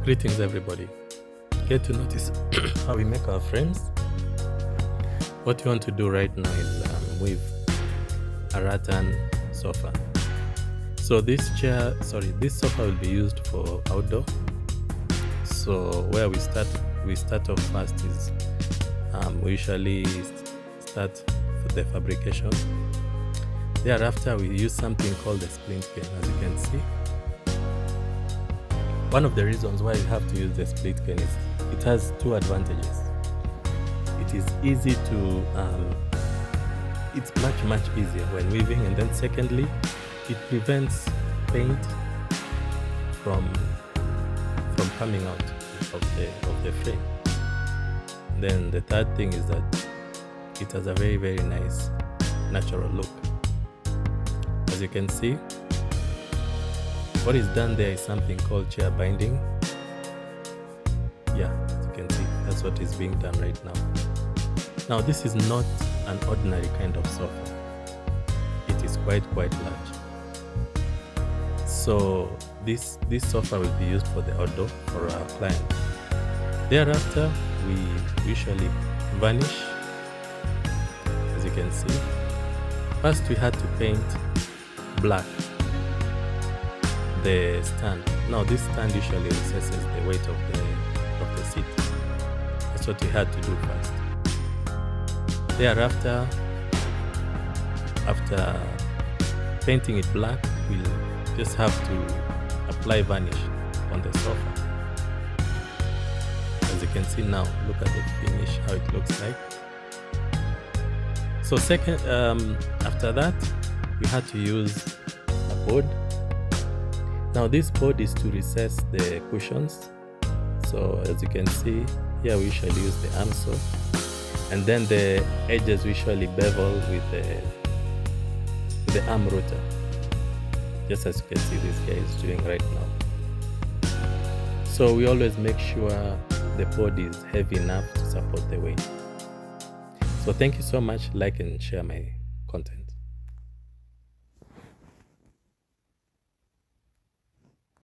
Greetings everybody. Get to notice how we make our frames. What you want to do right now is weave a rattan sofa. So this sofa will be used for outdoor. So where we start off first is we usually start with the fabrication. Thereafter we use something called the splint cane, as you can see. One of the reasons why you have to use the split cane is it has two advantages. It is easy to, it's much easier when weaving, and then secondly, it prevents paint from coming out of the frame. Then the third thing is that it has a very nice natural look. As you can see, what is done there is something called chair binding. Yeah, as you can see, that's what is being done right now. Now, this is not an ordinary kind of sofa. It is quite large. So this sofa will be used for the outdoor for our client. Thereafter, we usually varnish. As you can see, first we had to paint black the stand. Now this stand usually recesses the weight of the seat. That's what we had to do first. Thereafter, after painting it black, we'll just have to apply varnish on the sofa. As you can see now, look at the finish, how it looks like. So after that, we had to use a board. Now this board is to recess the cushions. So as you can see, here we usually use the arm saw, and then the edges usually bevel with the arm router, just as you can see this guy is doing right now. So we always make sure the board is heavy enough to support the weight. So thank you so much. Like and share my content.